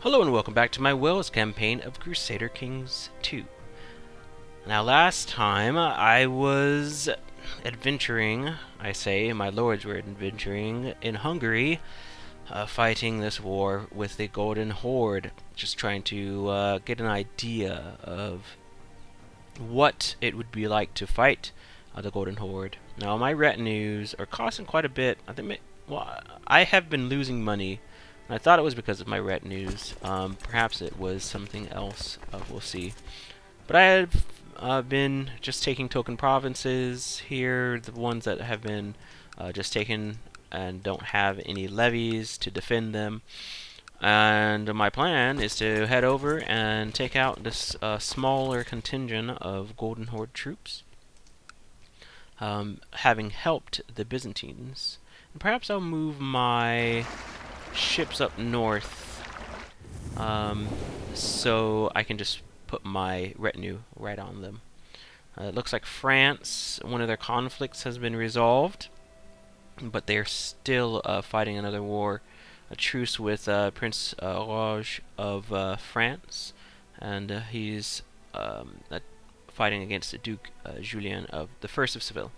Hello and welcome back to my Wales campaign of Crusader Kings 2. Now last time I was adventuring, my lords were adventuring in Hungary, fighting this war with the Golden Horde, just trying to get an idea of what it would be like to fight the Golden Horde. Now my retinues are costing quite a bit. I have been losing money. I thought it was because of my retinues. Perhaps it was something else. We'll see. But I have been just taking token provinces here, the ones that have been just taken and don't have any levies to defend them. And my plan is to head over and take out this smaller contingent of Golden Horde troops, having helped the Byzantines. And perhaps I'll move my ships up north, so I can just put my retinue right on them. It looks like France, one of their conflicts has been resolved, but they're still fighting another war, a truce with Prince Rouge of France, and he's fighting against the Duke Julien of the First of Seville.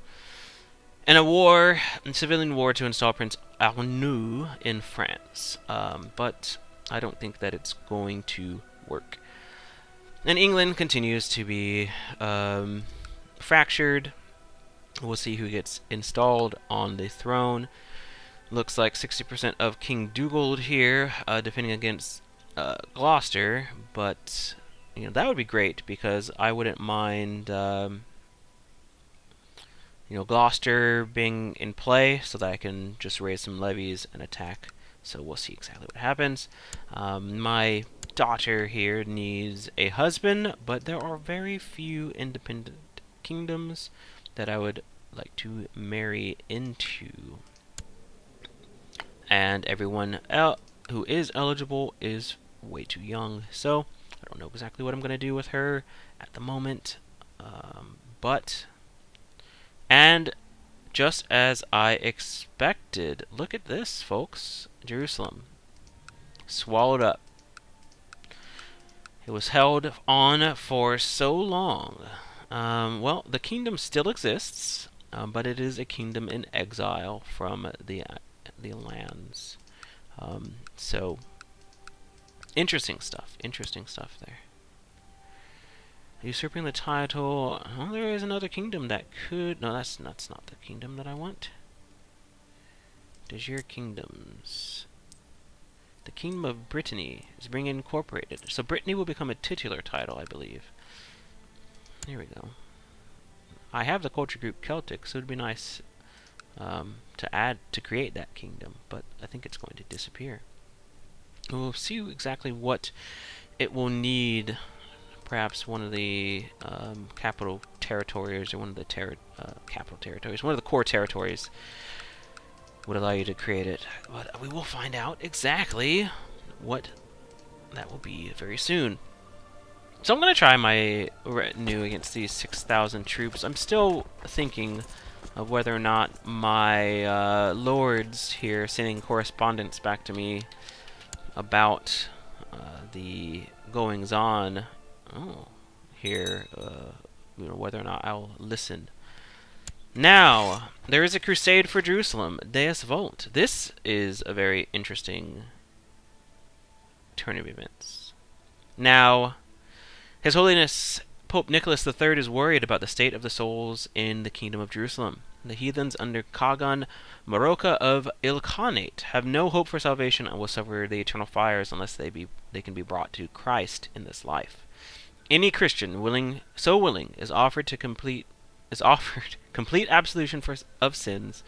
In a civilian war to install Prince Arnoux in France, but I don't think that it's going to work. And England continues to be fractured. We'll see who gets installed on the throne. Looks like 60% of King Dugald here, defending against Gloucester, but that would be great because I wouldn't mind Gloucester being in play so that I can just raise some levies and attack. So we'll see exactly what happens. My daughter here needs a husband, but there are very few independent kingdoms that I would like to marry into. And everyone who is eligible is way too young. So I don't know exactly what I'm going to do with her at the moment. And just as I expected, look at this, folks. Jerusalem. Swallowed up. It was held on for so long. Well, the kingdom still exists, but it is a kingdom in exile from the lands. So, interesting stuff there. Usurping the title. Oh, there is another kingdom that could. No, that's not the kingdom that I want. De jure kingdoms. The kingdom of Brittany is being incorporated. So Brittany will become a titular title, I believe. Here we go. I have the culture group Celtic, so it'd be nice to create that kingdom, but I think it's going to disappear. We'll see exactly what it will need. Perhaps one of the capital territories, or one of the capital territories, one of the core territories would allow you to create it. But we will find out exactly what that will be very soon. So I'm going to try my retinue against these 6,000 troops. I'm still thinking of whether or not my lords here sending correspondence back to me about the goings-on here, whether or not I'll listen. Now, there is a crusade for Jerusalem, Deus Vult. This is a very interesting turn of events. Now, His Holiness Pope Nicholas III is worried about the state of the souls in the Kingdom of Jerusalem. The heathens under Kagan Maroka of Ilkhanate have no hope for salvation and will suffer the eternal fires unless they can be brought to Christ in this life. Any Christian so willing is offered complete absolution of sins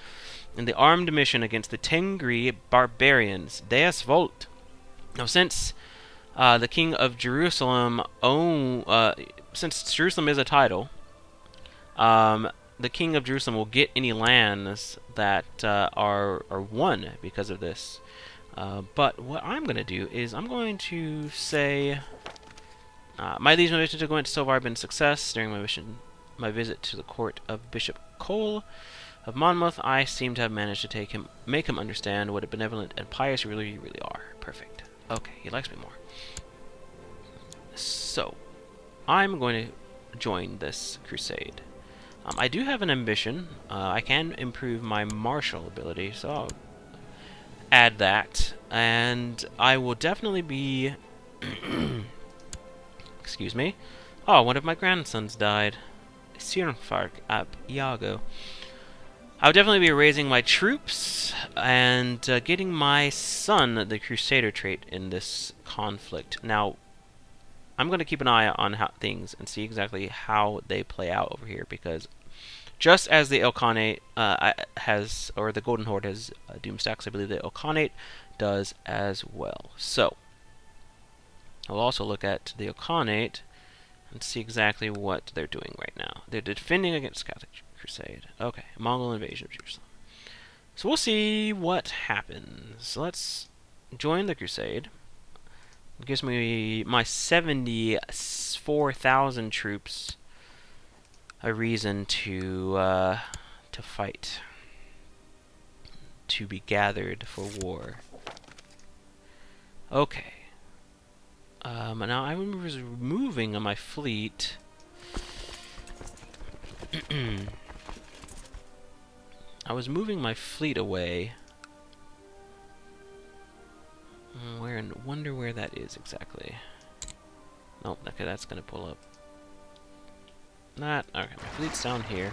in the armed mission against the Tengri barbarians. Deus Vult. Now, since the King of Jerusalem since Jerusalem is a title, the King of Jerusalem will get any lands that are won because of this. But what I'm going to do is I'm going to say, my liege, my mission to go into so far have been a success. During my visit to the court of Bishop Cole of Monmouth, I seem to have managed to make him understand what a benevolent and pious ruler you really are. Perfect. Okay, he likes me more. So, I'm going to join this crusade. I do have an ambition. I can improve my martial ability, so I'll add that. And I will definitely be... Excuse me. Oh, one of my grandsons died. Sirnfark ab Iago. I'll definitely be raising my troops and getting my son the Crusader trait in this conflict. Now, I'm going to keep an eye on things and see exactly how they play out over here, because just as the Ilkhanate has, or the Golden Horde has Doomstacks, I believe the Ilkhanate does as well. So, I'll also look at the Ilkhanate and see exactly what they're doing right now. They're defending against Catholic Crusade. Okay, Mongol invasion of Jerusalem. So we'll see what happens. Let's join the Crusade. It gives me my 74,000 troops a reason to fight, to be gathered for war. Okay. Now I was moving on my fleet. I was moving my fleet away. Wonder where that is exactly. Nope, okay, that's gonna pull up. Okay, my fleet's down here.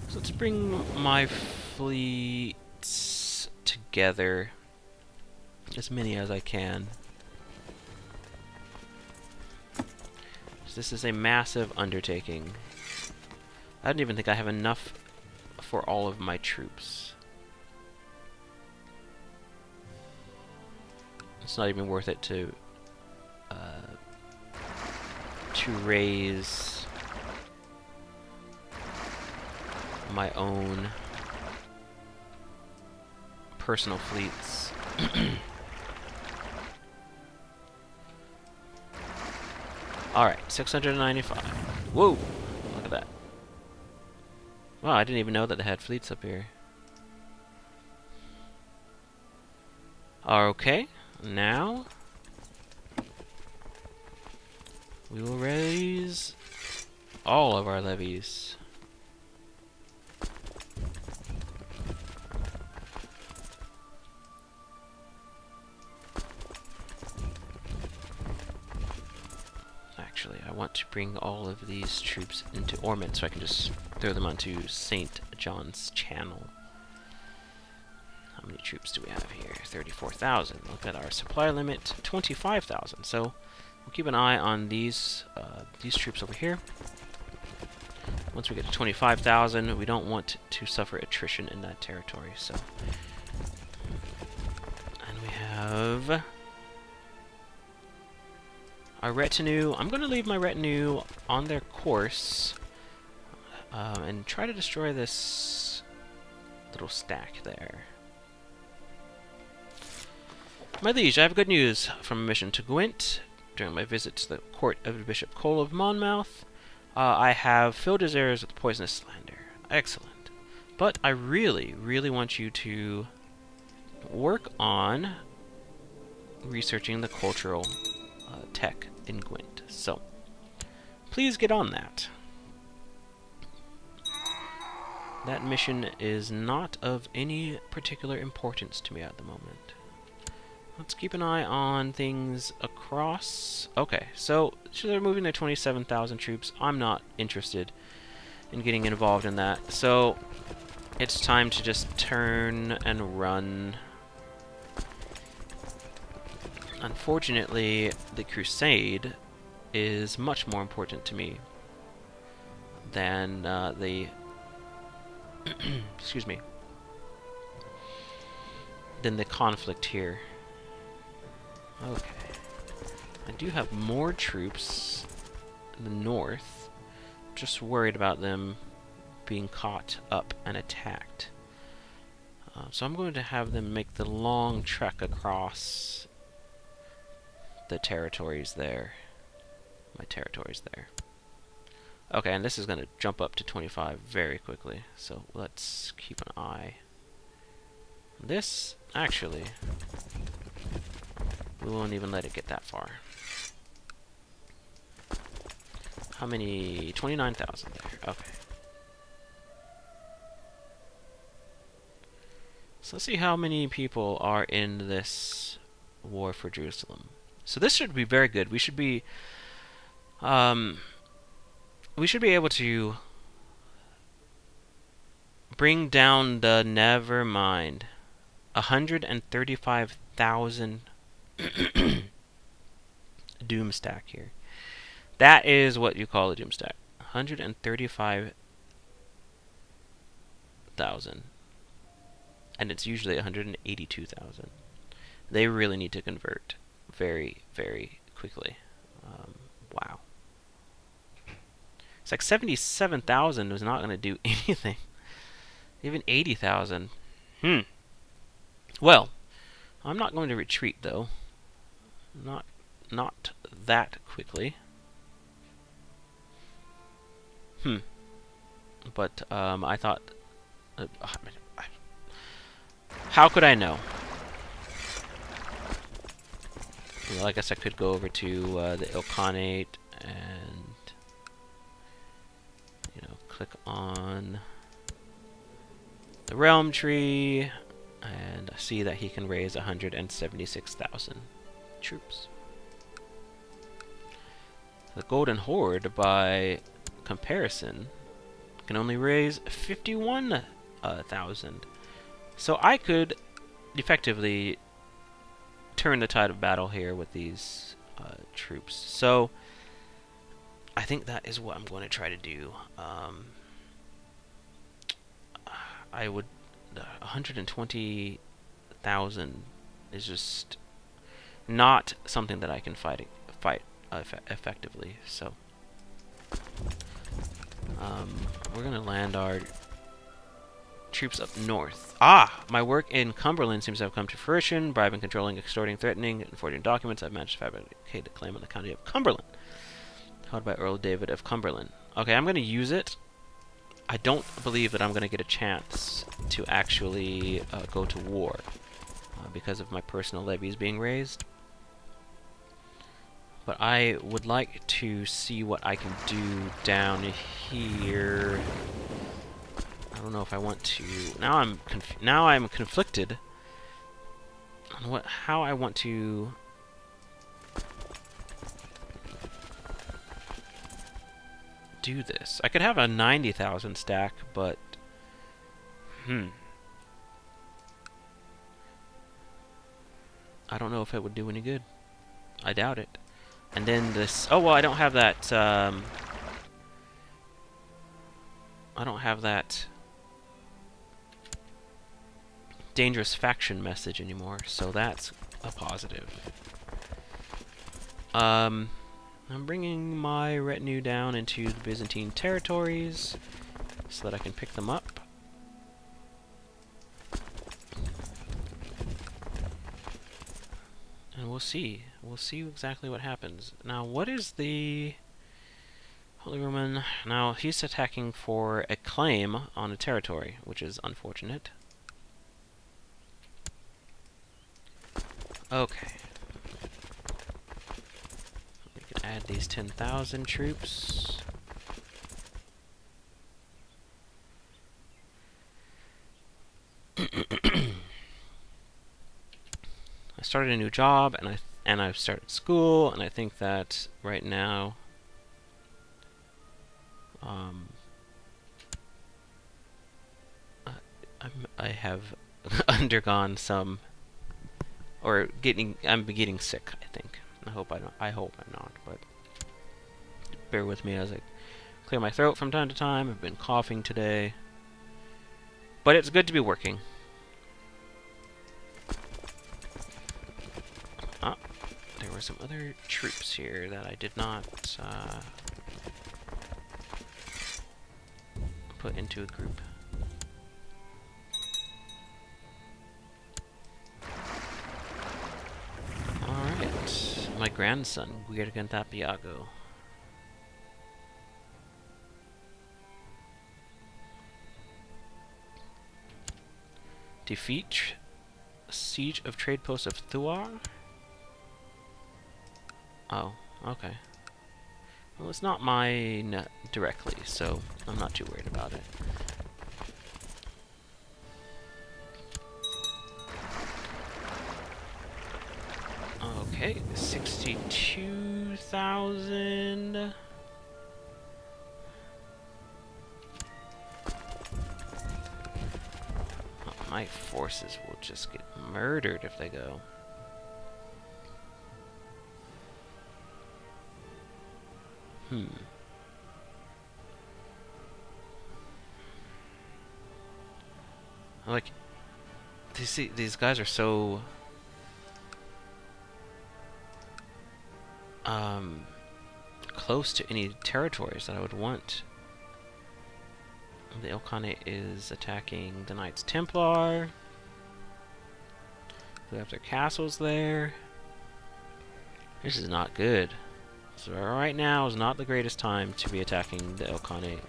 So let's bring my fleets together. As many as I can. This is a massive undertaking. I don't even think I have enough for all of my troops. It's not even worth it to raise my own personal fleets. Alright, 695. Whoa! Look at that. Wow, I didn't even know that they had fleets up here. Okay, now we will raise all of our levies. Actually, I want to bring all of these troops into Ormond so I can just throw them onto St. John's Channel. How many troops do we have here? 34,000. Look at our supply limit, 25,000. So we'll keep an eye on these troops over here. Once we get to 25,000, we don't want to suffer attrition in that territory. So, and we have our retinue. I'm going to leave my retinue on their course and try to destroy this little stack there. My liege, I have good news from a mission to Gwent. During my visit to the court of Bishop Cole of Monmouth, I have filled his ears with poisonous slander. Excellent. But I really, really want you to work on researching the cultural tech in Gwent. So, please get on that. That mission is not of any particular importance to me at the moment. Let's keep an eye on things across. Okay, so they're moving their 27,000 troops. I'm not interested in getting involved in that. So it's time to just turn and run. Unfortunately, the Crusade is much more important to me than the excuse me, than the conflict here. Okay. I do have more troops in the north. Just worried about them being caught up and attacked. So I'm going to have them make the long trek across the territories there. My territories there. Okay, and this is going to jump up to 25 very quickly. So let's keep an eye This, actually, we won't even let it get that far. How many? 29,000 there. Okay. So let's see how many people are in this war for Jerusalem. So this should be very good. We should be able to bring down the, never mind, 135,000 doom stack here. That is what you call a doom stack. 135,000. And it's usually 182,000. They really need to convert very, very quickly. Wow. It's like 77,000 was not going to do anything. Even 80,000. Well, I'm not going to retreat, though. Not that quickly. But I thought, how could I know? Well, I guess I could go over to the Ilkhanate and, you know, click on the realm tree, and I see that he can raise 176,000 troops. The Golden Horde, by comparison, can only raise 51,000. So I could effectively turn the tide of battle here with these troops. So I think that is what I'm going to try to do. I would 120,000 is just not something that I can fight effectively. So we're gonna land our troops up north. My work in Cumberland seems to have come to fruition. Bribing, controlling, extorting, threatening, and forging documents, I've managed to fabricate a claim on the county of Cumberland, held by Earl David of Cumberland. Okay, I'm going to use it. I don't believe that I'm going to get a chance to actually go to war because of my personal levies being raised. But I would like to see what I can do down here. I don't know if I want to. Now I'm conflicted on how I want to do this. I could have a 90,000 stack, but I don't know if it would do any good. I doubt it. And then this. Oh well, I don't have that. I don't have that dangerous faction message anymore, so that's a positive. I'm bringing my retinue down into the Byzantine territories so that I can pick them up. And we'll see. We'll see exactly what happens. Now, what is the Holy Roman? Now, he's attacking for a claim on a territory, which is unfortunate. Okay. We can add these 10,000 troops. I started a new job, and I've started school, and I think that right now I have undergone some, or I'm getting sick, I think. I hope I'm not, but bear with me as I clear my throat from time to time. I've been coughing today, but it's good to be working. There were some other troops here that I did not put into a group. Alright, my grandson, Guirgantapiago. Defeat Siege of Trade Post of Thuar. Oh, okay. Well, it's not mine directly, so I'm not too worried about it. Okay, 62,000. My forces will just get murdered if they go. Like, these guys are so close to any territories that I would want. The Ilkhanate is attacking the Knights Templar, who have their castles there. This is not good. So right now is not the greatest time to be attacking the Ilkhanate.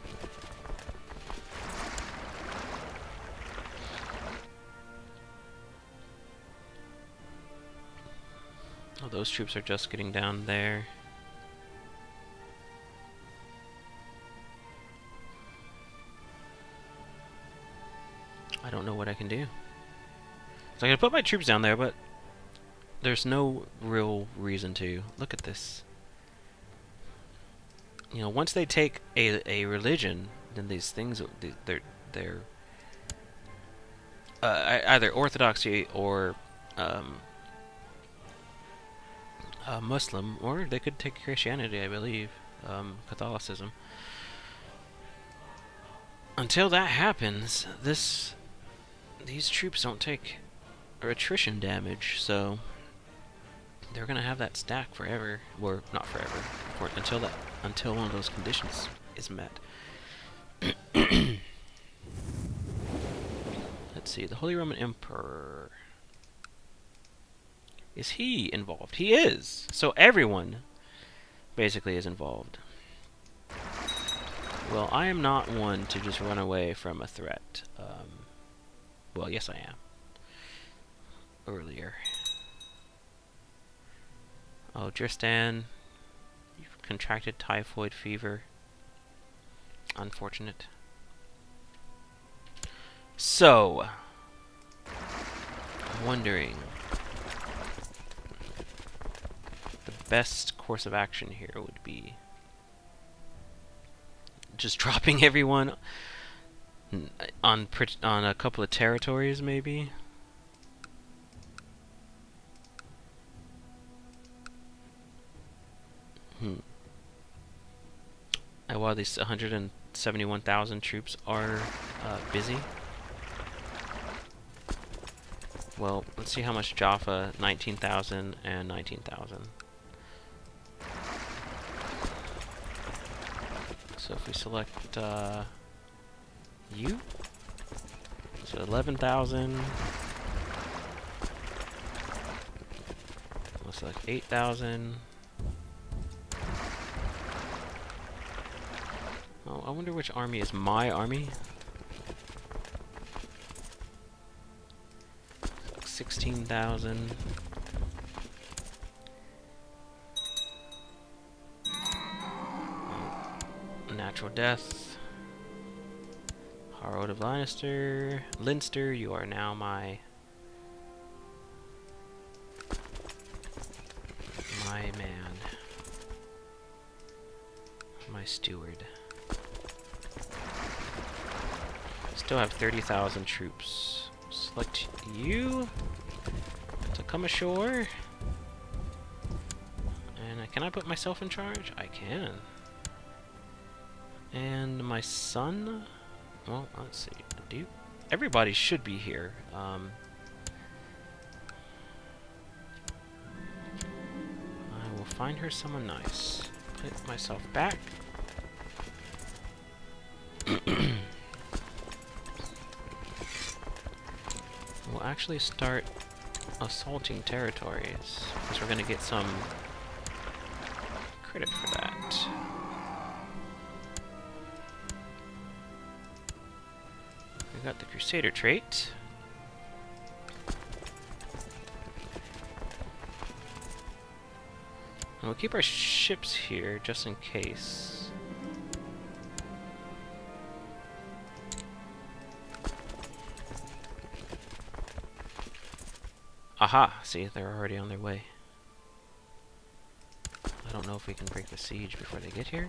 Oh, those troops are just getting down there. I don't know what I can do. So I can put my troops down there, but there's no real reason to. Look at this. You know, once they take a religion, then these things, they're either orthodoxy or Muslim, or they could take Christianity, I believe, Catholicism. Until that happens, these troops don't take attrition damage, so they're gonna have that stack forever, or not forever, until one of those conditions is met. Let's see, the Holy Roman Emperor. Is he involved? He is! So everyone basically is involved. Well, I am not one to just run away from a threat. Well, yes I am. Earlier. Oh, Dristan, you've contracted typhoid fever. Unfortunate. So, I'm wondering, the best course of action here would be just dropping everyone on a couple of territories, maybe. And while these 171,000 troops are busy. Well, let's see how much Jaffa, 19,000 and 19,000. So if we select you, so 11,000. We'll select 8,000. Oh, I wonder which army is my army. 16,000. Natural death. Harrowed of Leinster, you are now my man. My steward. Still have 30,000 troops. Select you to come ashore. And can I put myself in charge? I can. And my son? Well, let's see. Everybody should be here. I will find her someone nice. Put myself back. We'll actually start assaulting territories, because we're going to get some credit for that. We got the Crusader trait. And we'll keep our ships here just in case. Aha! See, they're already on their way. I don't know if we can break the siege before they get here.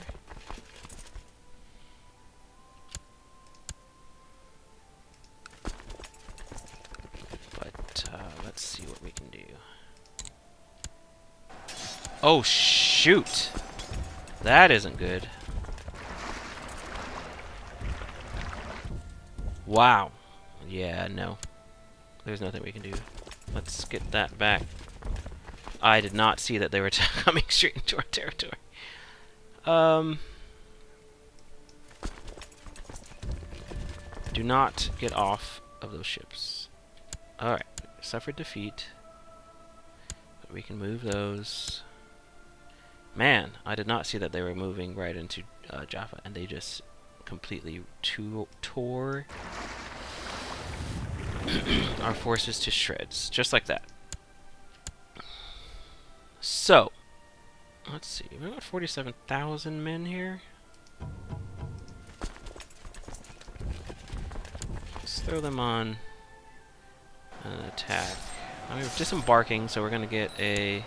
But let's see what we can do. Oh, shoot! That isn't good. Wow. Yeah, no. There's nothing we can do. Let's get that back. I did not see that they were coming straight into our territory. Do not get off of those ships. Alright. Suffered defeat. But we can move those. Man, I did not see that they were moving right into Jaffa, and they just completely tore our forces to shreds, just like that. So, let's see, we've got 47,000 men here. Let's throw them on an attack. Now we're disembarking, so we're going to get a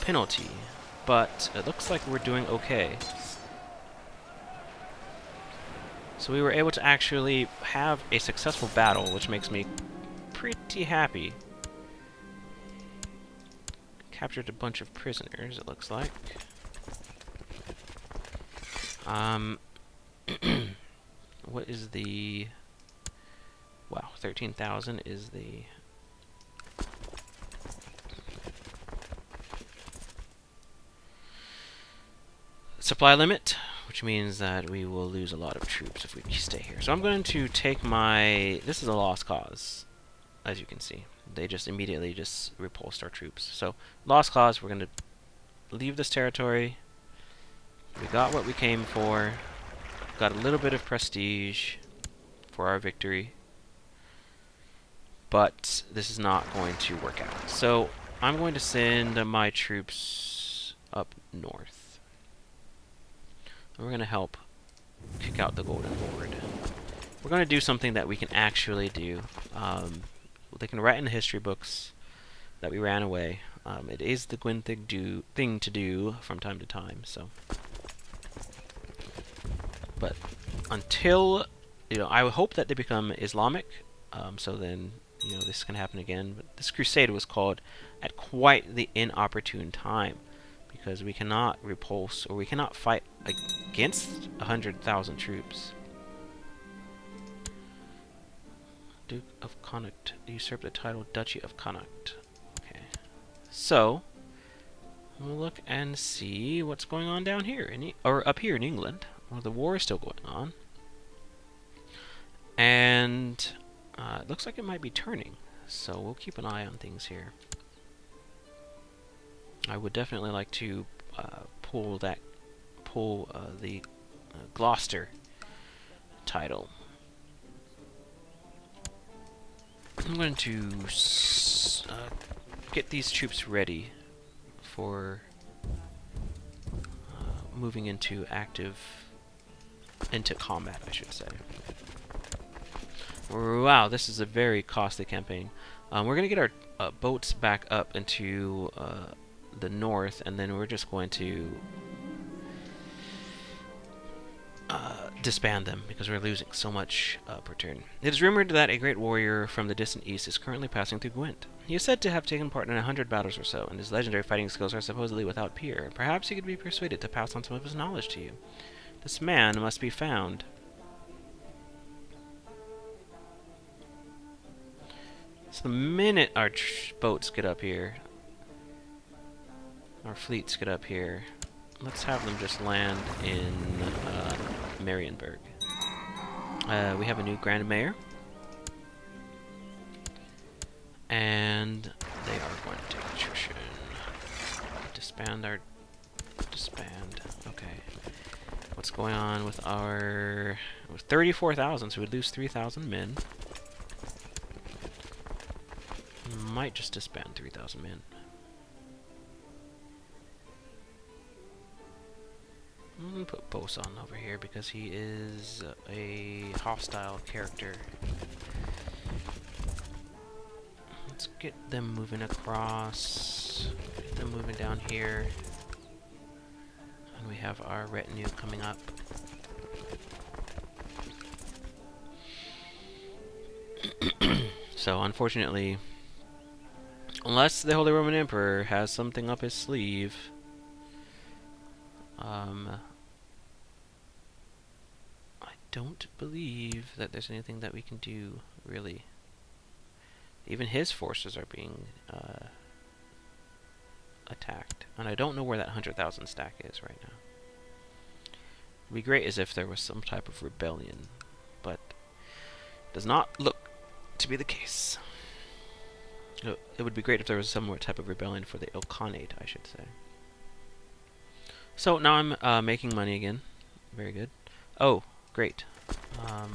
penalty, but it looks like we're doing okay. So we were able to actually have a successful battle, which makes me pretty happy. Captured a bunch of prisoners, it looks like. What is the... Wow, 13,000 is the... supply limit, which means that we will lose a lot of troops if we stay here. So I'm going to take my... This is a lost cause, as you can see. They just immediately just repulsed our troops. So, lost cause, we're going to leave this territory. We got what we came for. Got a little bit of prestige for our victory. But this is not going to work out. So, I'm going to send my troops up north. We're going to help kick out the Golden Horde. We're going to do something that we can actually do. They can write in the history books that we ran away. It is the Gwyn thing to do from time to time. So, but until, you know, I hope that they become Islamic. So then, you know, this can happen again. But this crusade was called at quite the inopportune time, because we cannot repulse, or we cannot fight against 100,000 troops. Duke of Connacht usurped the title Duchy of Connacht. Okay, so we'll look and see what's going on down here, or up here in England. Well, the war is still going on, and it looks like it might be turning. So we'll keep an eye on things here. I would definitely like to pull the Gloucester title. I'm going to get these troops ready for moving into combat, I should say. Wow, this is a very costly campaign. We're going to get our boats back up into the north, and then we're just going to disband them because we're losing so much per turn. It is rumored that a great warrior from the distant east is currently passing through Gwent. He is said to have taken part in 100 battles or so, and his legendary fighting skills are supposedly without peer. Perhaps he could be persuaded to pass on some of his knowledge to you. This man must be found. So the minute our boats get up here, our fleets get up here, let's have them just land in Marienburg. We have a new Grand Mayor, and they are going to take attrition. Disband. Okay. What's going on with our... It was 34,000, so we'd lose 3,000 men. might just disband 3,000 men. I'm gonna put Boson over here because he is a hostile character. Let's get them moving across. Get them moving down here. And we have our retinue coming up. So, unfortunately, unless the Holy Roman Emperor has something up his sleeve, I don't believe that there's anything that we can do, really. Even his forces are being attacked. And I don't know where that 100,000 stack is right now. It would be great as if there was some type of rebellion, but it does not look to be the case. It would be great if there was some type of rebellion for the Ilkhanate, I should say. So now I'm making money again. Very good. Oh, great. I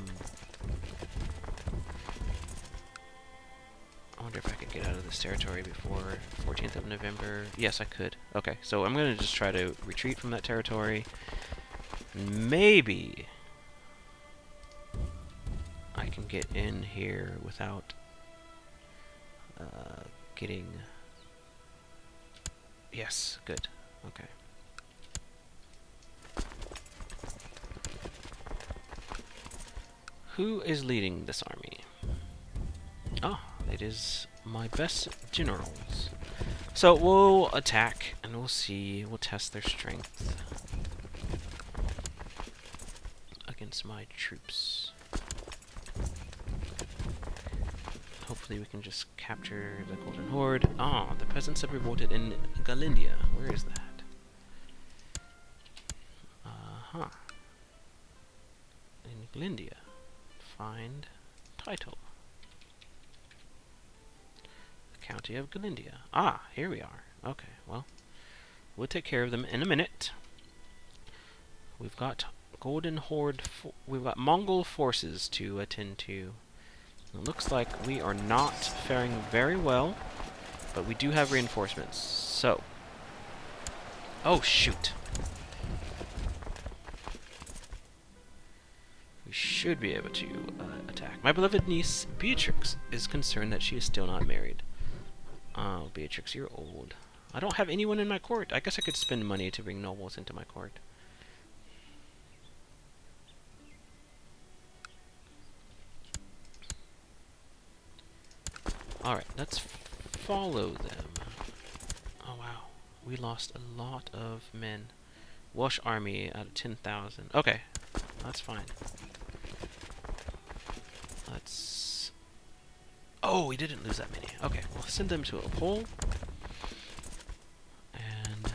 wonder if I could get out of this territory before 14th of November. Yes, I could. Okay, so I'm going to just try to retreat from that territory. Maybe I can get in here without getting... Yes, good. Okay. Who is leading this army? Ah, it is my best generals. So we'll attack and we'll see. We'll test their strength against my troops. Hopefully we can just capture the Golden Horde. Ah, the peasants have revolted in Galindia. Where is that? In Galindia. Find title. The County of Galindia. Ah, here we are. Okay, well, we'll take care of them in a minute. We've got Golden Horde. We've got Mongol forces to attend to. It looks like we are not faring very well, but we do have reinforcements. So, oh shoot. We should be able to attack. My beloved niece, Beatrix, is concerned that she is still not married. Oh, Beatrix, you're old. I don't have anyone in my court. I guess I could spend money to bring nobles into my court. Alright, let's follow them. Oh, wow. We lost a lot of men. Welsh army out of 10,000. Okay, that's fine. Let's... Oh, we didn't lose that many. Okay, we'll send them to a pole. And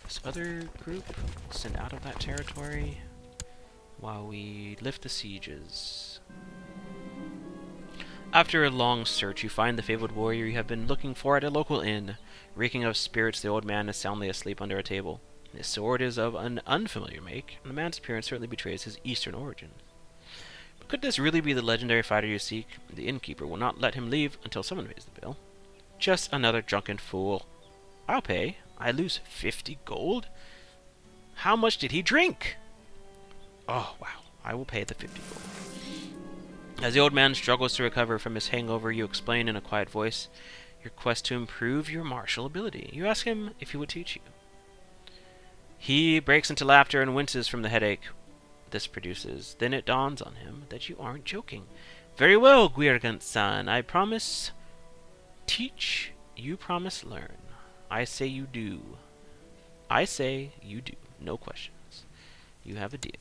this other group we'll send out of that territory while we lift the sieges. After a long search, you find the fabled warrior you have been looking for at a local inn. Reeking of spirits, the old man is soundly asleep under a table. His sword is of an unfamiliar make, and the man's appearance certainly betrays his eastern origin. But could this really be the legendary fighter you seek? The innkeeper will not let him leave until someone pays the bill. Just another drunken fool. I'll pay. I lose 50 gold? How much did he drink? Oh, wow. I will pay the 50 gold. As the old man struggles to recover from his hangover, you explain in a quiet voice your quest to improve your martial ability. You ask him if he would teach you. He breaks into laughter and winces from the headache this produces. Then it dawns on him that you aren't joking. Very well, Guirgant-san. I promise teach, you promise learn. I say you do. I say you do. No questions. You have a deal.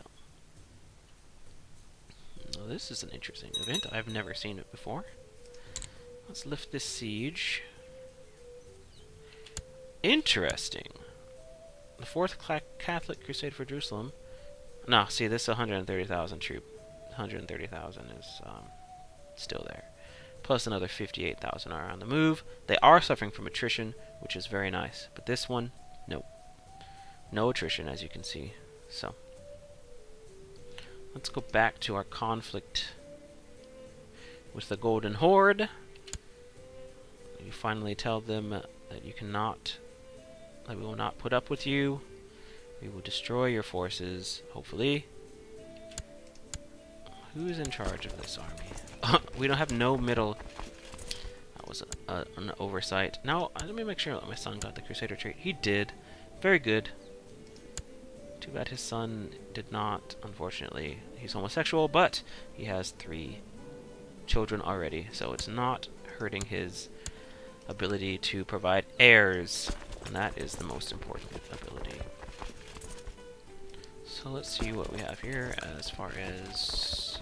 Well, this is an interesting event. I've never seen it before. Let's lift this siege. Interesting. The Fourth Catholic Crusade for Jerusalem. No, see, this 130,000 troop. 130,000 is still there. Plus another 58,000 are on the move. They are suffering from attrition, which is very nice. But this one, no. No attrition, as you can see. So, let's go back to our conflict with the Golden Horde. You finally tell them that you cannot, that we will not put up with you. We will destroy your forces, hopefully. Who's in charge of this army? We don't have no middle. That was an oversight. Now, let me make sure that my son got the Crusader trait. He did. Very good. Too bad his son did not, unfortunately. He's homosexual, but he has 3 children already, so it's not hurting his ability to provide heirs, and that is the most important ability. So let's see what we have here as far as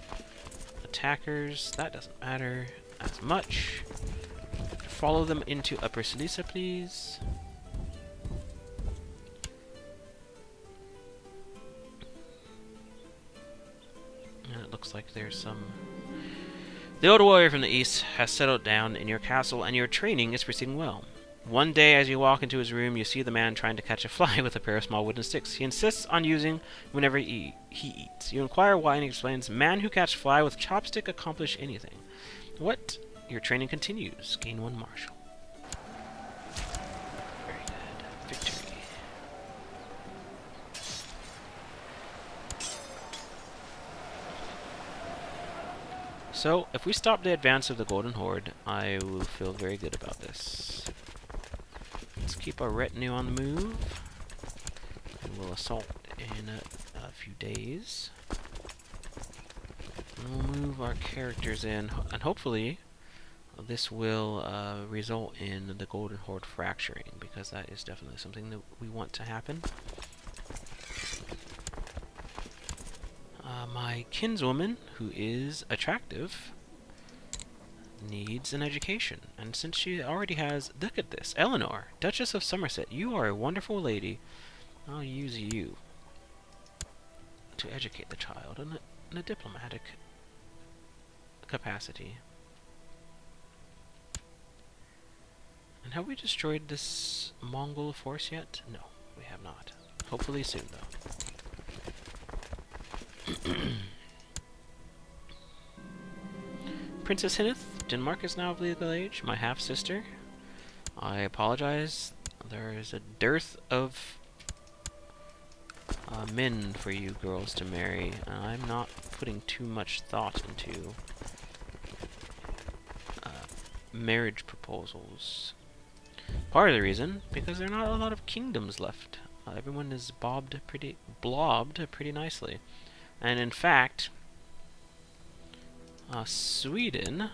attackers. That doesn't matter as much. Follow them into Upper Silesia, please. And it looks like there's some... The old warrior from the east has settled down in your castle, and your training is proceeding well. One day, as you walk into his room, you see the man trying to catch a fly with a pair of small wooden sticks. He insists on using whenever he eats. You inquire why, and he explains, "Man who catch fly with chopstick accomplish anything." What? Your training continues. Gain 1 marshal. Very good. Victory. So, if we stop the advance of the Golden Horde, I will feel very good about this. Let's keep our retinue on the move. And we'll assault in a few days. And we'll move our characters in, and hopefully this will result in the Golden Horde fracturing, because that is definitely something that we want to happen. My kinswoman, who is attractive, needs an education, and since she already has... Look at this. Eleanor, Duchess of Somerset, you are a wonderful lady. I'll use you to educate the child in a diplomatic capacity. And have we destroyed this Mongol force yet? No, we have not. Hopefully soon, though. Princess Hineth, Denmark is now of legal age, my half-sister. I apologize. There is a dearth of men for you girls to marry, and I'm not putting too much thought into marriage proposals. Part of the reason, because there are not a lot of kingdoms left. Everyone is blobbed pretty nicely. And in fact, Sweden,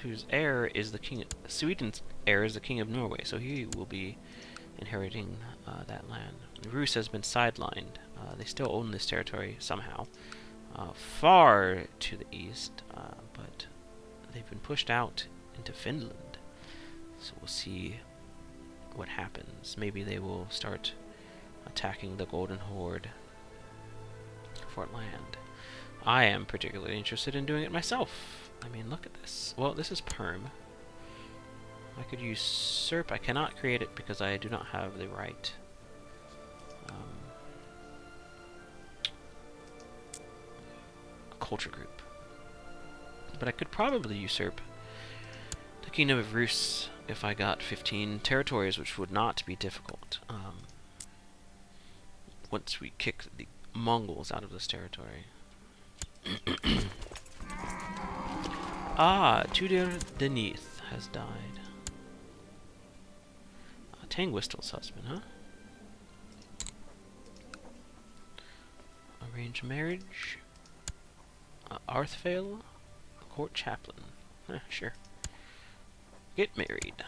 whose heir is the king, Sweden's heir is the king of Norway, so he will be inheriting that land. Rus has been sidelined. They still own this territory somehow, far to the east, but they've been pushed out into Finland. So we'll see what happens. Maybe they will start attacking the Golden Horde for land. I am particularly interested in doing it myself. I mean, look at this. Well, this is perm. I could usurp. I cannot create it because I do not have the right culture group. But I could probably usurp the Kingdom of Rus if I got 15 territories, which would not be difficult. Once we kick the Mongols out of this territory. Tudor Denith has died. Tangwistle's husband, huh? Arranged marriage. Arthfail, court chaplain. Sure. Get married.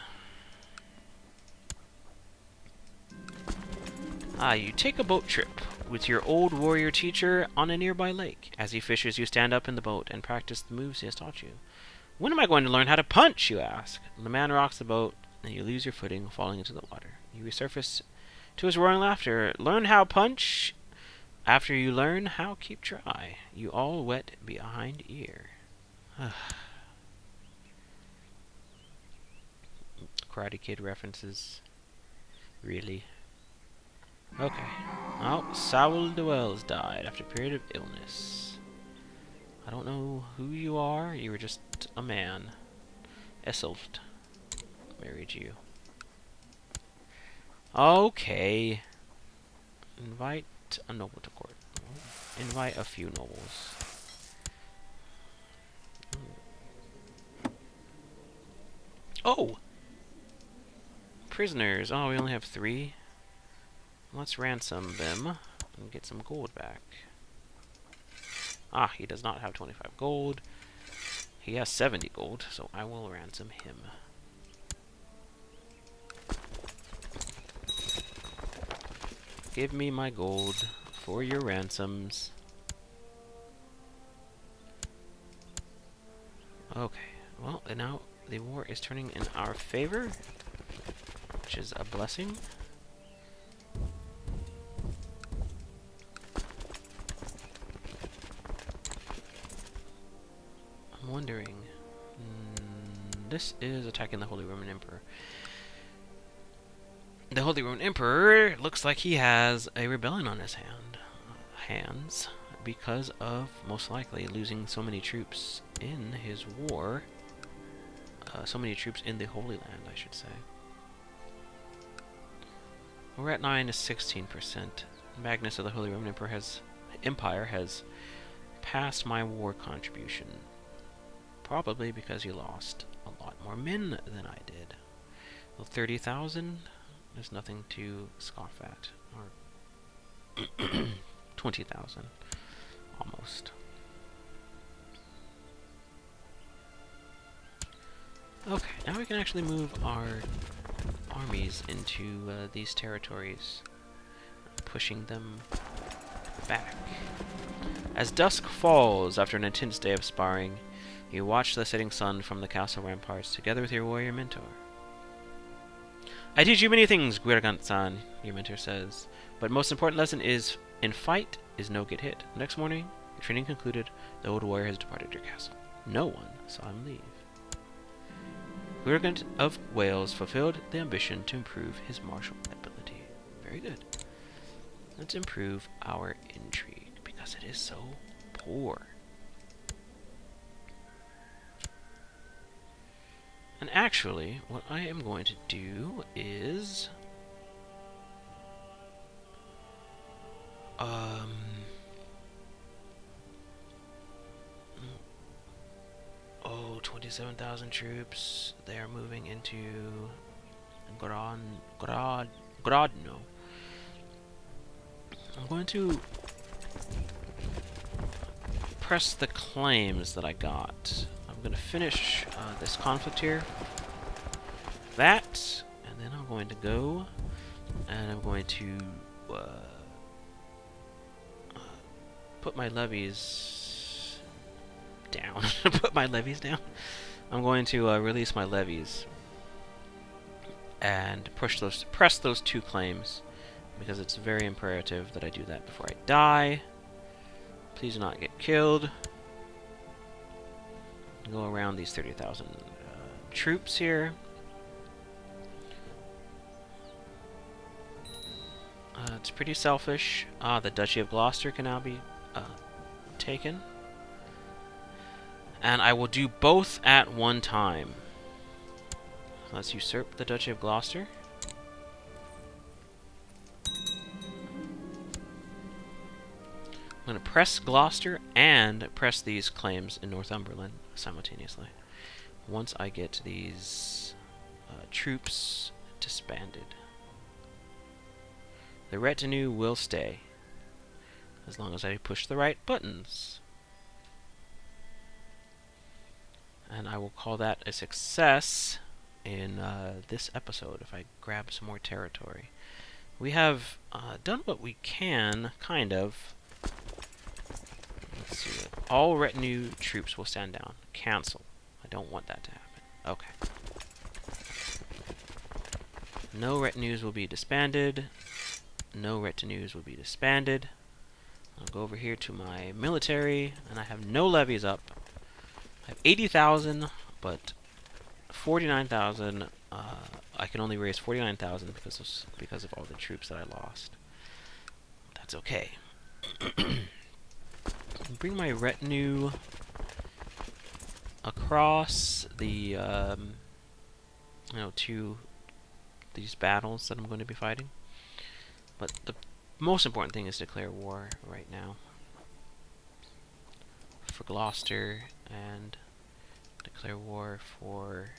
You take a boat trip with your old warrior teacher on a nearby lake. As he fishes, you stand up in the boat and practice the moves he has taught you. When am I going to learn how to punch, you ask? The man rocks the boat, and you lose your footing, falling into the water. You resurface to his roaring laughter. Learn how punch. After you learn how keep dry. You all wet behind ear. Karate Kid references. Really? Okay. Oh, Saul Duels died after a period of illness. I don't know who you are. You were just a man. Esselt. buried you. Okay. Invite a noble to court. Invite a few nobles. Oh! Prisoners. Oh, we only have 3. Let's ransom them and get some gold back. Ah, he does not have 25 gold. He has 70 gold, so I will ransom him. Give me my gold for your ransoms. Okay, well, and now the war is turning in our favor, which is a blessing. I'm wondering... this is attacking the Holy Roman Emperor. The Holy Roman Emperor looks like he has a rebellion on his hands because of, most likely, losing so many troops in his war. So many troops in the Holy Land, I should say. We're at 9 to 16%. Magnus of the Holy Roman Empire has passed my war contribution. Probably because he lost a lot more men than I did. Well, 30,000? There's nothing to scoff at. Or 20,000. Almost. Okay, now we can actually move our armies into these territories, pushing them back. As dusk falls after an intense day of sparring, you watch the setting sun from the castle ramparts together with your warrior mentor. I teach you many things, Guirgant-san, your mentor says, but most important lesson is, in fight is no get hit. Next morning, your training concluded, the old warrior has departed your castle. No one saw him leave. Guirgant of Wales fulfilled the ambition to improve his martial ability. Very good. Let's improve our intrigue, because it is so poor. And actually, what I am going to do is... oh, 27,000 troops. They are moving into Grodno. I'm going to press the claims that I got. I'm going to finish this conflict here. That, and then I'm going to go, and I'm going to put my levies down. Put my levies down. I'm going to release my levies and press those 2 claims, because it's very imperative that I do that before I die. Please do not get killed. Go around these 30,000 troops here. It's pretty selfish. The Duchy of Gloucester can now be taken. And I will do both at one time. Let's usurp the Duchy of Gloucester. I'm going to press Gloucester and press these claims in Northumberland simultaneously. Once I get these troops disbanded. The retinue will stay, as long as I push the right buttons. And I will call that a success in this episode if I grab some more territory. We have done what we can, kind of. Let's see. All retinue troops will stand down. Cancel. I don't want that to happen. Okay. No retinues will be disbanded. No retinues will be disbanded. I'll go over here to my military, and I have no levies up. I have 80,000, but 49,000. I can only raise 49,000 because of all the troops that I lost. That's okay. Bring my retinue across the to these battles that I'm going to be fighting. But the most important thing is declare war right now for Gloucester, and declare war for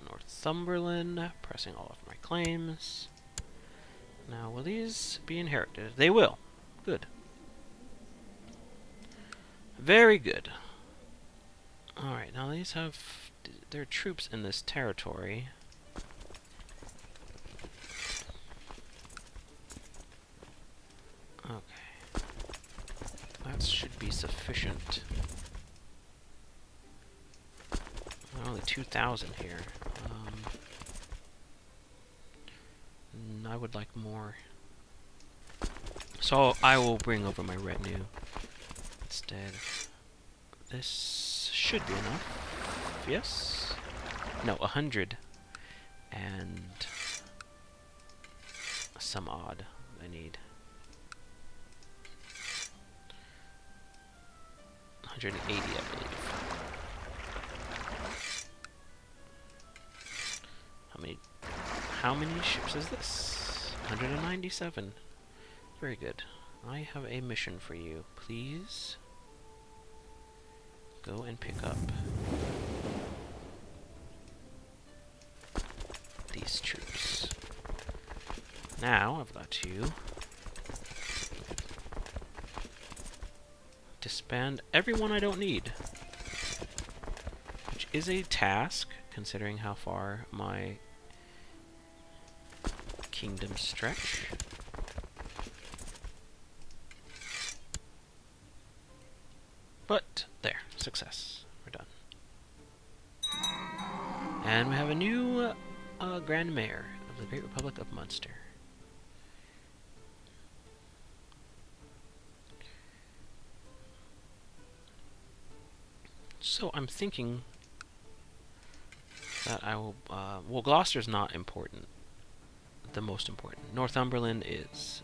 Northumberland, pressing all of my claims. Now, will these be inherited? They will. Good. Very good. Alright, now these have their troops in this territory. Okay. That should be sufficient. Only 2,000 here. I would like more. So I will bring over my retinue instead. This should be enough. Yes? No, 100 and some odd I need. 180, I believe. How many ships is this? 197. Very good. I have a mission for you. Please go and pick up these troops. Now I've got to disband everyone I don't need, which is a task considering how far my kingdoms stretch. But there, success. We're done. And we have a new Grand Mayor of the Great Republic of Munster. So I'm thinking that I will, well, Gloucester's not important, the most important. Northumberland is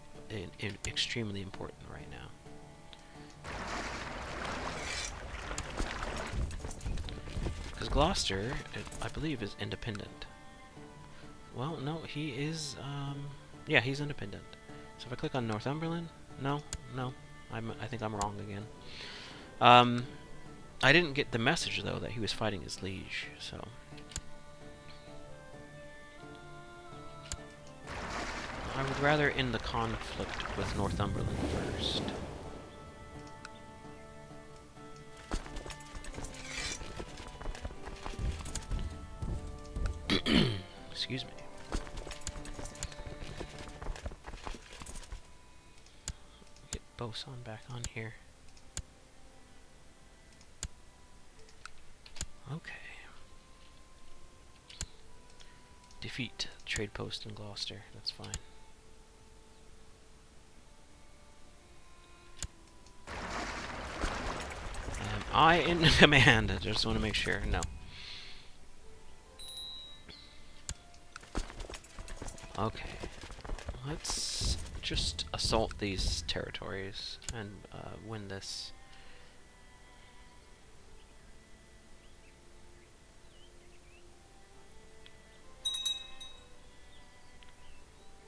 extremely important right now. Because Gloucester, I believe, is independent. Well, no, he is, yeah, he's independent. So if I click on Northumberland, no, I think I'm wrong again. I didn't get the message, though, that he was fighting his liege, so... I would rather end the conflict with Northumberland first. Excuse me. Get Boson back on here. Okay. Defeat trade post in Gloucester. That's fine. Am I in command? I just want to make sure. No. Okay. Let's just assault these territories and win this.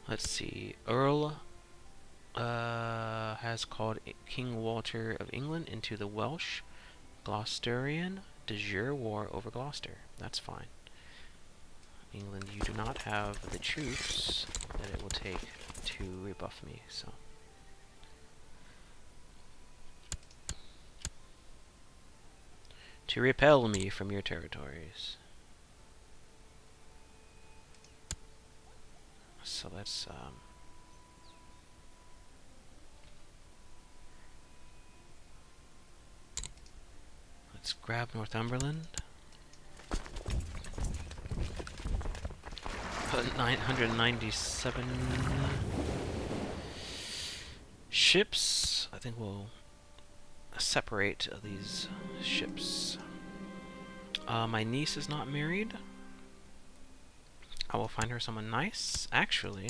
Let's see. Earl has called King Walter of England into the Welsh Gloucesterian de jure war over Gloucester. That's fine. England, you do not have the troops that it will take to rebuff me, so. To repel me from your territories. So let's grab Northumberland. Put 997 ships. I think we'll separate these ships. My niece is not married. I will find her someone nice. Actually,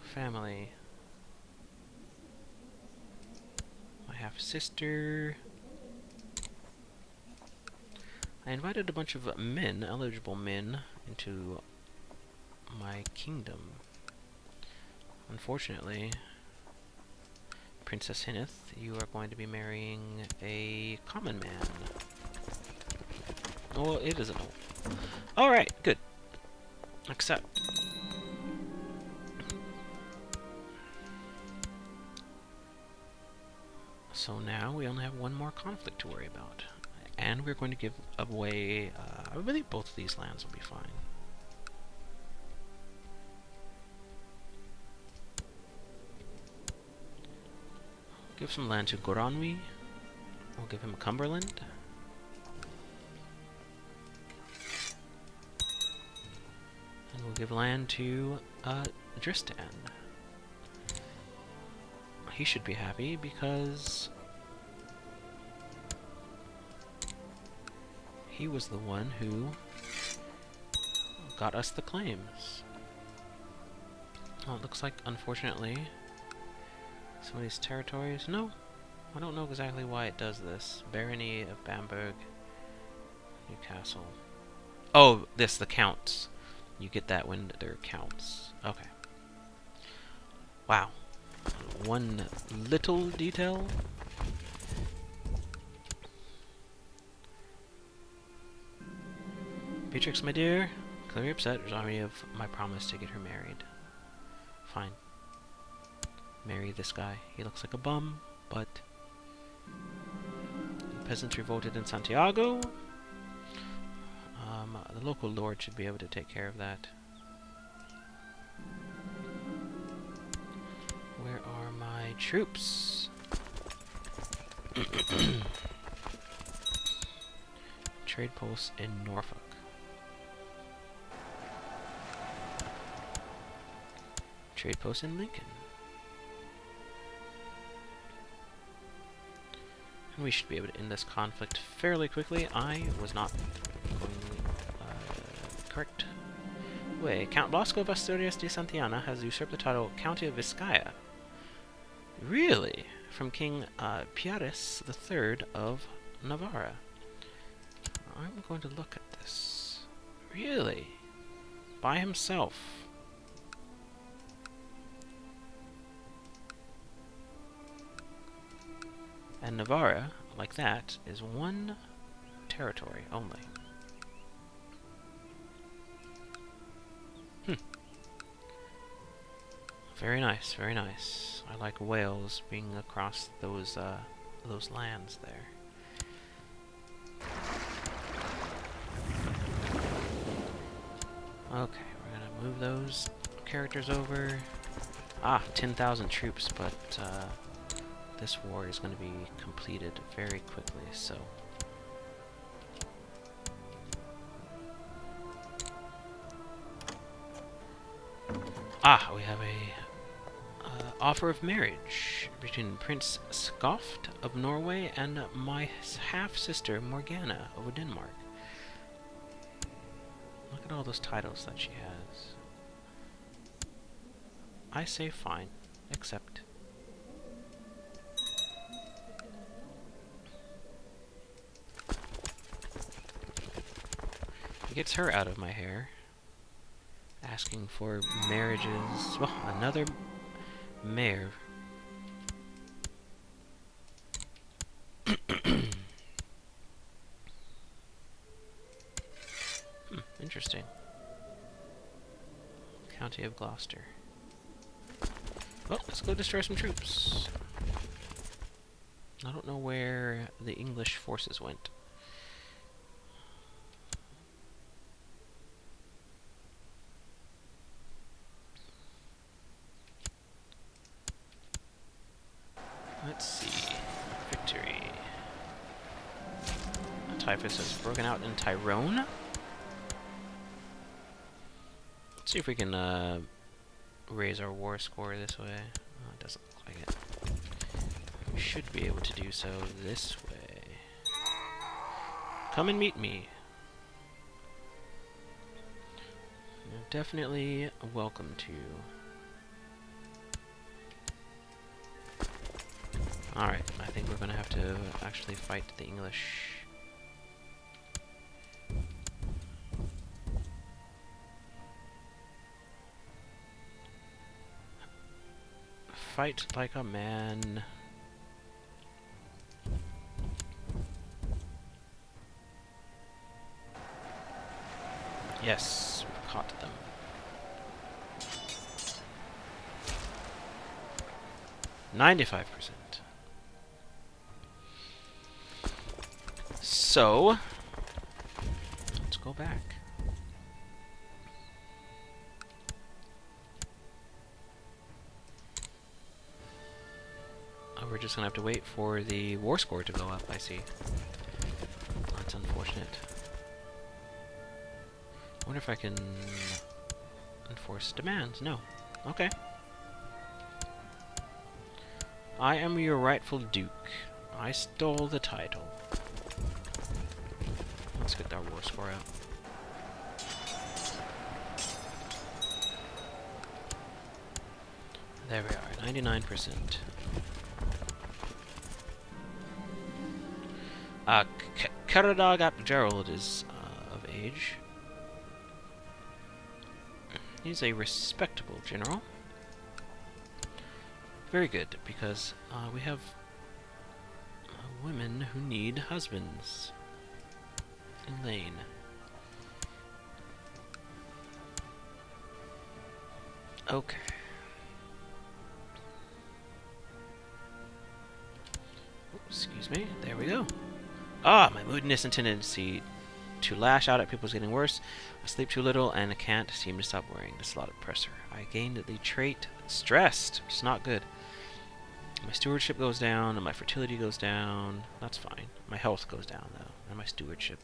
family. My half-sister. I invited a bunch of men, eligible men, into my kingdom. Unfortunately, Princess Hinneth, you are going to be marrying a common man. Well, it isn't. Alright, good. Accept. So now we only have one more conflict to worry about. And we're going to give away, I believe both of these lands will be fine. Give some land to Goranwi. We'll give him Cumberland. And we'll give land to Dristan. He should be happy because he was the one who got us the claims. Oh, it looks like, unfortunately, some of these territories... No, I don't know exactly why it does this. Barony of Bamberg, Newcastle. Oh, the counts. You get that when there are counts. Okay. Wow. One little detail. Beatrix, my dear, clearly upset. Remind me of my promise to get her married. Fine. Marry this guy. He looks like a bum, but... The peasants revolted in Santiago. The local lord should be able to take care of that. Where are my troops? Trade posts in Norfolk. Trade post in Lincoln. And we should be able to end this conflict fairly quickly. I was not going correct way. Count Blasco of Asturias de Santillana has usurped the title County of Vizcaya. Really? From King Pierres III of Navarra. I'm going to look at this. Really? By himself? And Navarra, like that, is one territory only. Very nice, very nice. I like Wales being across those lands there. Okay, we're gonna move those characters over. Ah, 10,000 troops, but this war is going to be completed very quickly, so... Ah, we have a offer of marriage between Prince Skoft of Norway and my half-sister Morgana of Denmark. Look at all those titles that she has. I say fine, accept. Gets her out of my hair. Asking for marriages. Well, another mayor. Interesting. County of Gloucester. Well, let's go destroy some troops. I don't know where the English forces went. Let's see. Victory. A typhus has broken out in Tyrone. Let's see if we can raise our war score this way. Oh, it doesn't look like it. We should be able to do so this way. Come and meet me. You're definitely welcome to. Alright, I think we're gonna have to actually fight the English. fight like a man. Yes, we've caught them. $95%. So, let's go back. Oh, we're just gonna have to wait for the war score to go up, I see. That's unfortunate. I wonder if I can enforce demands. No. Okay. I am your rightful duke. I stole the title. Let's get our war score out. There we are, 99%. Caradag ap Gerald is of age. He's a respectable general. Very good, because we have women who need husbands. Elaine. Okay. Excuse me. There we go. Ah, my moodiness and tendency to lash out at people is getting worse. I sleep too little and I can't seem to stop worrying. This is a lot of pressure. I gained the trait stressed, which is not good. My stewardship goes down and my fertility goes down. That's fine. My health goes down though, and my stewardship.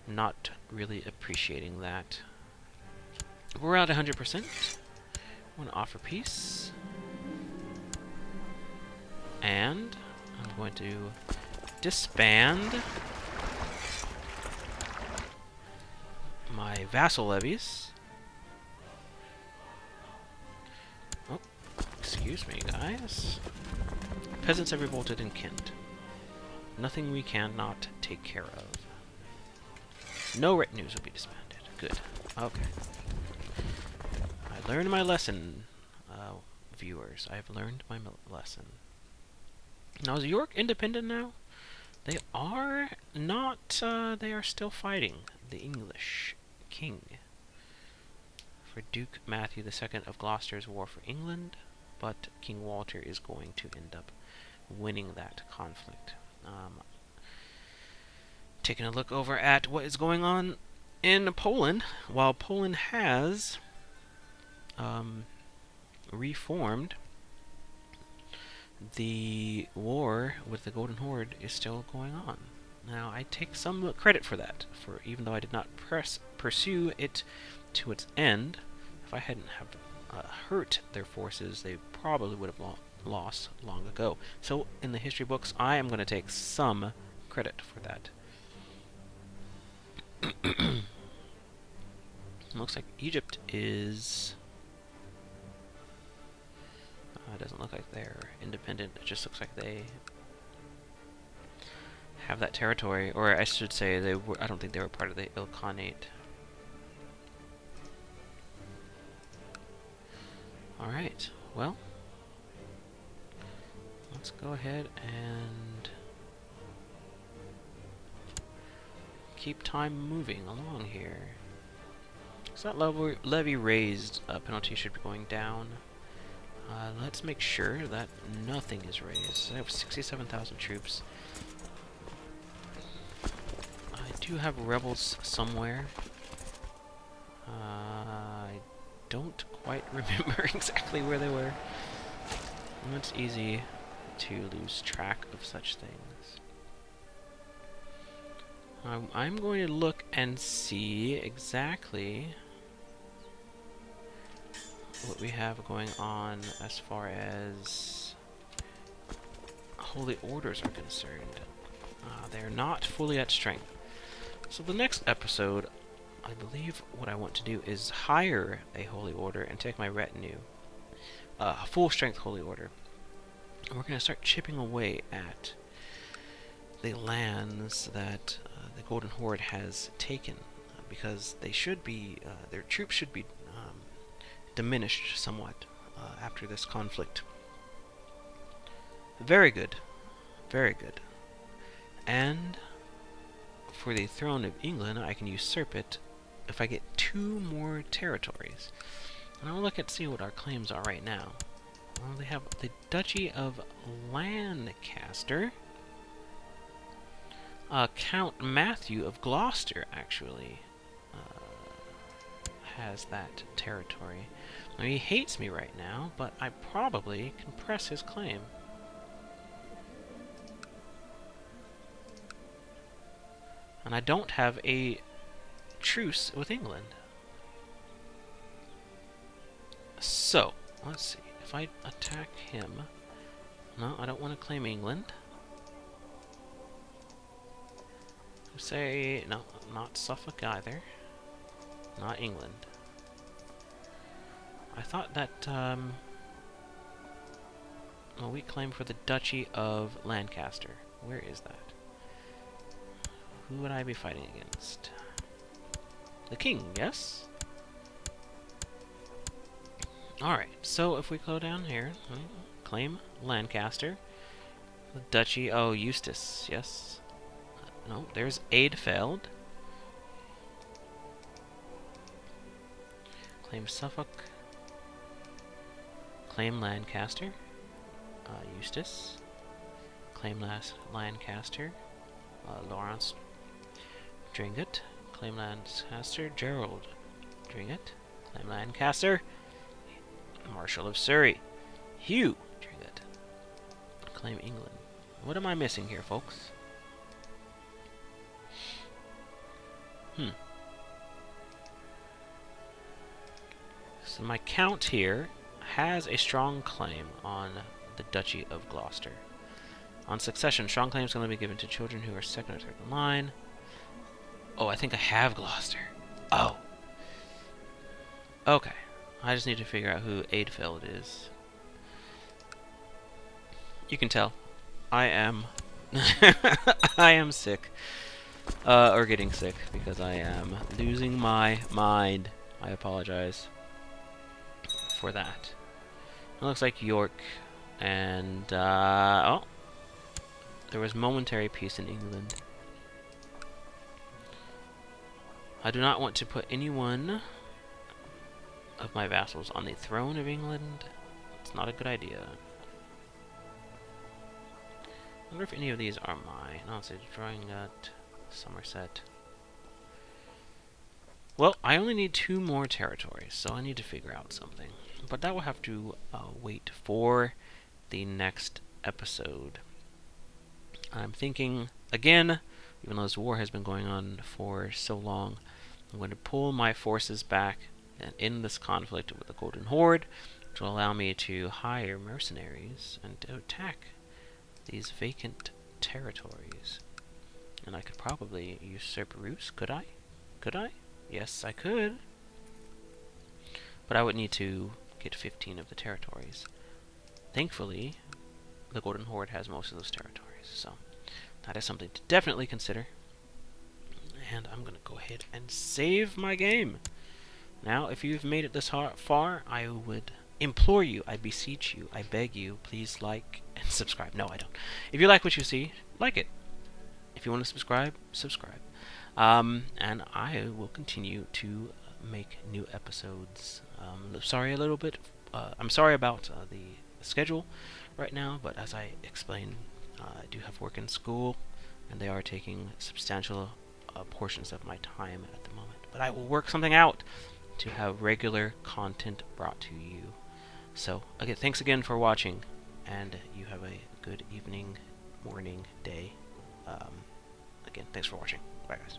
Not really appreciating that. We're at 100%. I want to offer peace. And I'm going to disband my vassal levies. Oh, excuse me, guys. Peasants have revolted in Kent. Nothing we cannot take care of. No retinues will be disbanded. Good. Okay. I learned my lesson, viewers. I have learned my lesson. Now, is York independent now? They are not, they are still fighting the English king. For Duke Matthew II of Gloucester's war for England, but King Walter is going to end up winning that conflict. Taking a look over at what is going on in Poland, while Poland has reformed, the war with the Golden Horde is still going on. Now, I take some credit for that, for even though I did not pursue it to its end. If I hadn't have hurt their forces, they probably would have lost long ago. So, in the history books, I am going to take some credit for that. Looks like Egypt is... it doesn't look like they're independent. It just looks like they have that territory, or I should say, they were. I don't think they were part of the Ilkhanate. All right. Well, let's go ahead and keep time moving along here. So that levy raised penalty should be going down. Let's make sure that nothing is raised. I have 67,000 troops. I do have rebels somewhere. I don't quite remember exactly where they were. It's easy to lose track of such things. I'm going to look and see exactly what we have going on as far as holy orders are concerned. They're not fully at strength. So the next episode, I believe what I want to do is hire a holy order and take my retinue, full strength holy order. And we're going to start chipping away at the lands that the Golden Horde has taken, because they should be, their troops should be diminished somewhat after this conflict. Very good. Very good. And for the throne of England, I can usurp it if I get 2 more territories. And I'll look at see what our claims are right now. Well, they have the Duchy of Lancaster. Count Matthew of Gloucester, actually, has that territory. Now, he hates me right now, but I probably can press his claim. And I don't have a truce with England. So, let's see. If I attack him... No, I don't want to claim England. Say... No, not Suffolk either. Not England. I thought that... well, we claim for the Duchy of Lancaster. Where is that? Who would I be fighting against? The king, yes? Alright, so if we go down here, claim Lancaster. The Duchy, oh, Eustace, yes. No, there's Aidfeld. Claim Suffolk. Claim Lancaster. Eustace. Claim Lancaster. Lawrence Dringut. Claim Lancaster. Gerald Dringut. Claim Lancaster. Marshal of Surrey. Hugh Dringut. Claim England. What am I missing here, folks? So my count here has a strong claim on the Duchy of Gloucester. On succession, strong claims can only be given to children who are second or third in line. Oh, I think I have Gloucester. Oh. Okay. I just need to figure out who Aidfeld is. You can tell. I am... I am sick. Or getting sick, because I am losing my mind. I apologize for that. It looks like York and... oh. There was momentary peace in England. I do not want to put anyone of my vassals on the throne of England. It's not a good idea. I wonder if any of these are mine. No, it's Drawingut, Somerset. Well, I only need 2 more territories, so I need to figure out something. But that will have to wait for the next episode. I'm thinking, again, even though this war has been going on for so long, I'm going to pull my forces back and end this conflict with the Golden Horde, which will allow me to hire mercenaries and to attack these vacant territories. And I could probably usurp Rus, could I? Could I? Yes, I could. But I would need to get 15 of the territories. Thankfully, the Golden Horde has most of those territories, so that is something to definitely consider. And I'm going to go ahead and save my game. Now, if you've made it this far, I would implore you, I beseech you, I beg you, please like and subscribe. No, I don't. If you like what you see, like it. If you want to subscribe, subscribe. And I will continue to make new episodes. Sorry a little bit. I'm sorry about the schedule right now, but as I explained, I do have work in school, and they are taking substantial portions of my time at the moment. But I will work something out to have regular content brought to you. So, again, thanks again for watching, and you have a good evening, morning, day. Again, thanks for watching. Bye, guys.